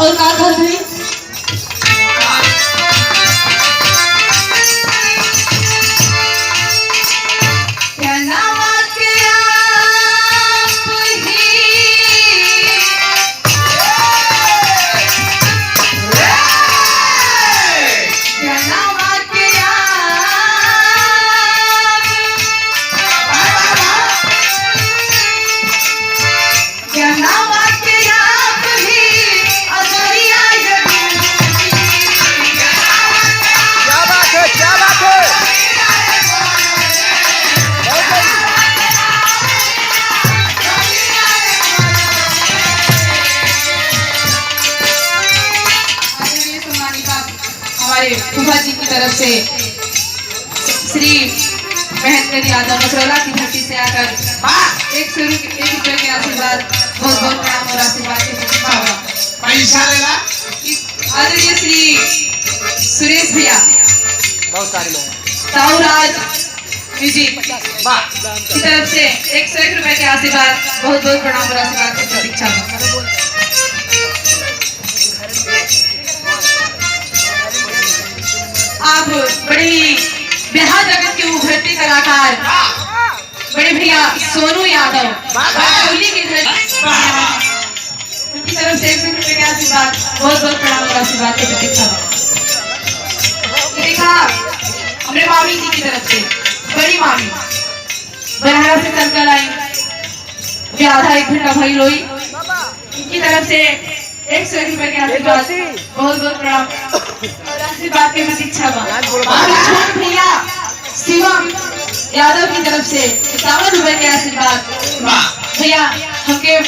और का कहत है फूफा जी की तरफ से श्री महेंद्र यादव नसरौला की धरती से आकर 1 रुपए के आशीर्वाद बहुत बहुत प्रणाम और आशीर्वाद के पैसा लेना आदरणीय श्री सुरेश भैया बहुत सारे ताऊराज म्यूजिक की तरफ से 101 रुपए के आशीर्वाद बहुत बहुत प्रणाम और आशीर्वाद की प्रतीक्षा आप बड़े बिहार जगत के उभरते कलाकार बड़े भैया सोनू यादव की उनकी तरफ से 100 रुपए के आशीर्वाद बहुत बहुत प्रणाम और आशीर्वाद की प्रतीक्षा देखा हमने मामी जी की तरफ से बड़ी मामी बनारस से चलकर आई वे आधा 1 घंटा भाई लोई इनकी तरफ से 100 रुपए के आशीर्वाद बहुत बहुत प्रणाम और आशीर्वाद की प्रतीक्षा भैया शिवम यादव की तरफ से 51 रुपए के आशीर्वाद भैया हमके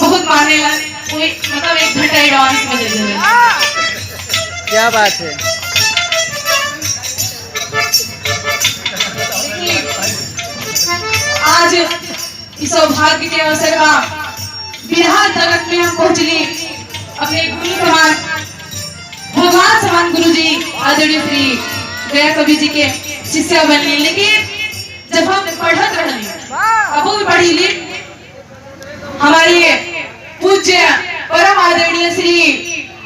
बहुत माने मतलब 1 घंटा एडवांस में दे देंगे क्या बात है आज इस सौभाग्य के अवसर पर बिहार जगत में हम पहुंचली अपने गुरु समान भगवान समान गुरु जी आदरणीय श्री गया कवि जी के शिष्य बनली लेकिन जब हम पढ़त रहली अब भी पढ़ी ली हमारे पूज्य परम आदरणीय श्री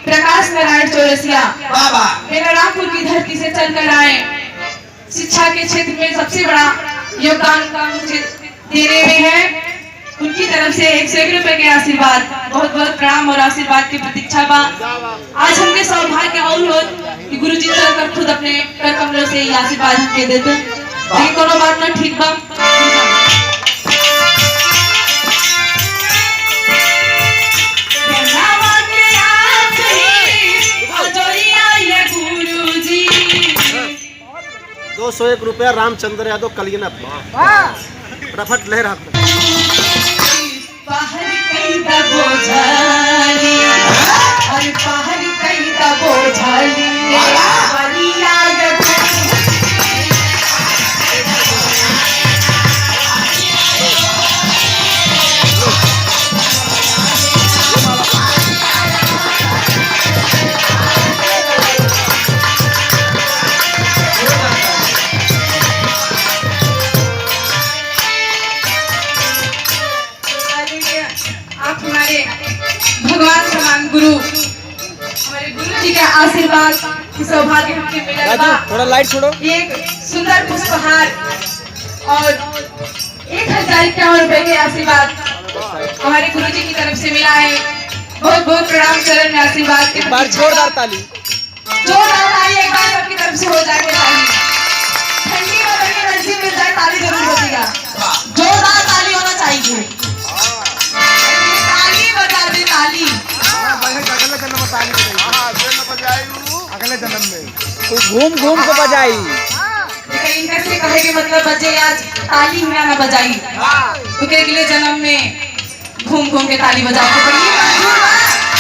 प्रकाश नारायण चौरसिया रामपुर की धरती से चलकर आए शिक्षा के क्षेत्र में सबसे बड़ा योगदान मुझे देने में है उनकी तरफ से 101 रुपए के आशीर्वाद बहुत बहुत प्रणाम और आशीर्वाद की प्रतीक्षा बा आज हमने सौभाग्य और हो कि गुरु जी चलकर खुद अपने कर कमलों से ये आशीर्वाद हमके देते लेकिन कोनो बात ना ठीक बा दो 101 रुपया रामचंद्र यादव कलियना फटाफट लहर बाहर कहीं दबो झाली और बाहर कहीं दबो झाली बलिया भगवान समान गुरु हमारे गुरु जी का आशीर्वाद की सौभाग्य हमके मिला थोड़ा लाइट छोड़ो एक सुंदर पुष्पहार और 1051 रुपए के आशीर्वाद हमारे गुरु जी की तरफ से मिला है बहुत बहुत प्रणाम चरण में आशीर्वाद के बार जोरदार ताली एक बार सबकी तरफ से हो जाए ताली ठंडी में एनर्जी मिल जाए ताली जरूर होतीगा जोरदार ताली होना चाहिए ताली अगले जन्म में तो घूम घूम को बजाई इनका से कहे के मतलब बजे आज ताली हुआ ना बजाई तो के अगले जन्म में घूम घूम के ताली बजा के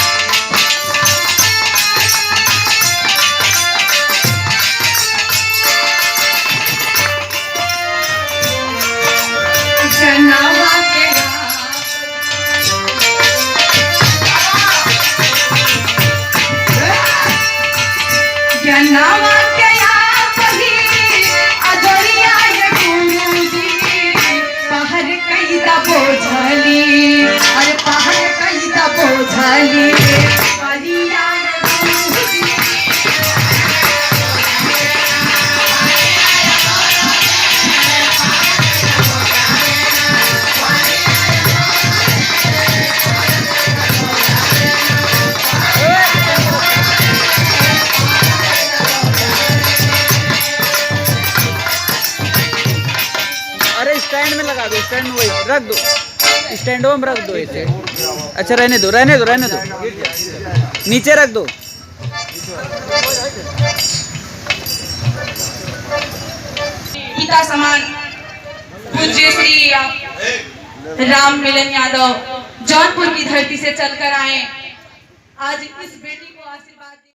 बोझली अरे पहाड़ कई बोझली अरे स्टैंड में लगा दो, स्टैंड में वही रख दो, स्टैंडों में रख दो इसे। अच्छा रहने दो, रहने दो, रहने दो, नीचे रख दो। पिता समान पूज्य श्री राम मिलन यादव जौनपुर की धरती से चलकर आए। आज इस बेटे